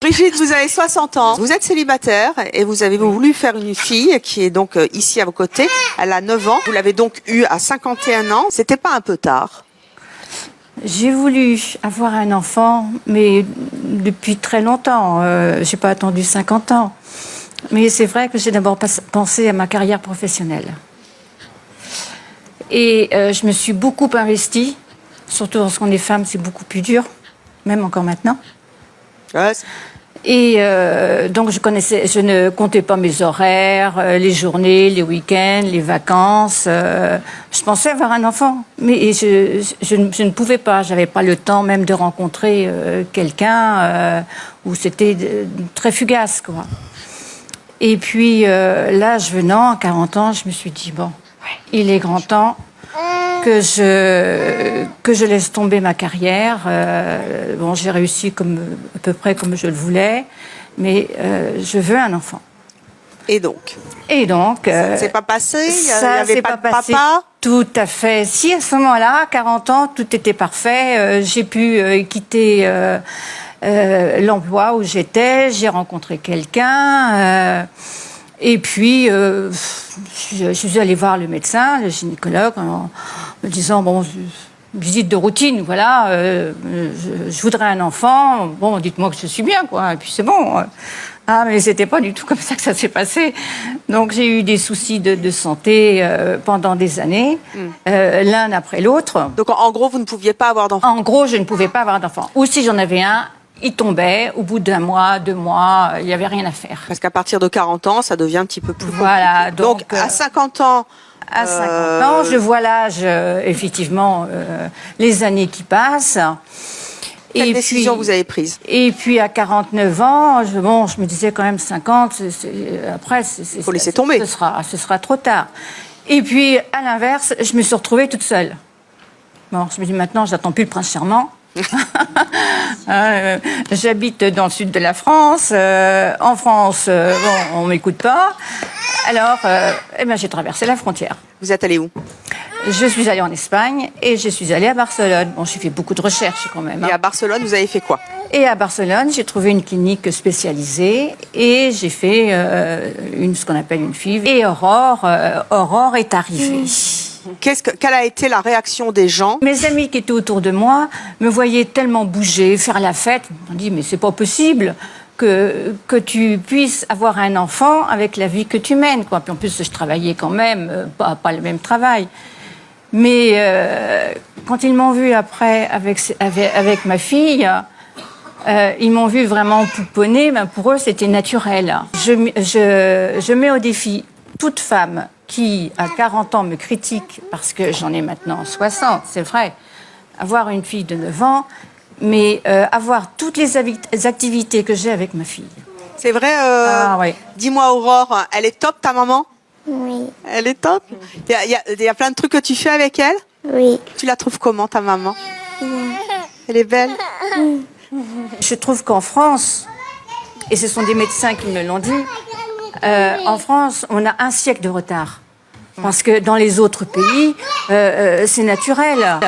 Brigitte, vous avez 60 ans, vous êtes célibataire et vous avez voulu faire une fille qui est donc ici à vos côtés. Elle a 9 ans. Vous l'avez donc eue à 51 ans. C'était pas un peu tard? J'ai voulu avoir un enfant, mais depuis très longtemps. J'ai pas attendu 50 ans. Mais c'est vrai que j'ai d'abord pensé à ma carrière professionnelle. Et je me suis beaucoup investie, surtout lorsqu'on est femme, c'est beaucoup plus dur, même encore maintenant. Ouais. Et donc je ne comptais pas mes horaires, les journées, les week-ends, les vacances. Je pensais avoir un enfant, mais je ne pouvais pas. J'avais pas le temps même de rencontrer quelqu'un où c'était très fugace, quoi. Et puis l'âge venant, à 40 ans, je me suis dit bon, il est grand temps que je laisse tomber ma carrière. Bon, j'ai réussi à peu près comme je le voulais, mais je veux un enfant. Et donc? Ça ne s'est pas passé? Il n'y ça avait s'est pas de passé. papa? Tout à fait. Si, à ce moment-là, à 40 ans, tout était parfait. J'ai pu quitter l'emploi où j'étais. J'ai rencontré quelqu'un. Et puis, je suis allée voir le médecin, le gynécologue, en me disant, bon, visite de routine, voilà, je voudrais un enfant, bon, dites-moi que je suis bien, quoi, et puis c'est bon. Ah, mais c'était pas du tout comme ça que ça s'est passé. Donc, j'ai eu des soucis de santé pendant des années, l'un après l'autre. Donc, en gros, vous ne pouviez pas avoir d'enfant? En gros, je ne pouvais pas avoir d'enfant. Ou si j'en avais un, il tombait, au bout d'un mois, 2 mois, il n'y avait rien à faire. Parce qu'à partir de 40 ans, ça devient un petit peu plus compliqué. Voilà, donc à 50 ans... À 50 ans, je vois l'âge, effectivement, les années qui passent. Quelle décision vous avez prise? Et puis à 49 ans, je me disais quand même 50, après... Il faut laisser tomber. Ce sera trop tard. Et puis, à l'inverse, je me suis retrouvée toute seule. Bon, je me dis maintenant, je n'attends plus le prince charmant. J'habite dans le sud de la France. En France, bon, on m'écoute pas. Alors, j'ai traversé la frontière. Vous êtes allé où? Je suis allée en Espagne et je suis allée à Barcelone. Bon, j'ai fait beaucoup de recherches quand même. Et à Barcelone, vous avez fait quoi? Et à Barcelone, j'ai trouvé une clinique spécialisée et j'ai fait ce qu'on appelle une FIV. Et Aurore est arrivée. Quelle a été la réaction des gens? Mes amis qui étaient autour de moi me voyaient tellement bouger, faire la fête. Ils m'ont dit, mais c'est pas possible que tu puisses avoir un enfant avec la vie que tu mènes, quoi. Puis en plus, je travaillais quand même, pas le même travail. Mais quand ils m'ont vue après avec ma fille, ils m'ont vue vraiment pouponner. Ben pour eux, c'était naturel. Je mets au défi toute femme qui, à 40 ans, me critique parce que j'en ai maintenant 60, c'est vrai, avoir une fille de 9 ans, mais avoir toutes les activités que j'ai avec ma fille. C'est vrai oui. Dis-moi, Aurore, elle est top, ta maman? Oui. Elle est top? Il y a plein de trucs que tu fais avec elle? Oui. Tu la trouves comment, ta maman? Elle est belle? Je trouve qu'en France, et ce sont des médecins qui me l'ont dit, en France, on a un siècle de retard. Parce que dans les autres pays, c'est naturel.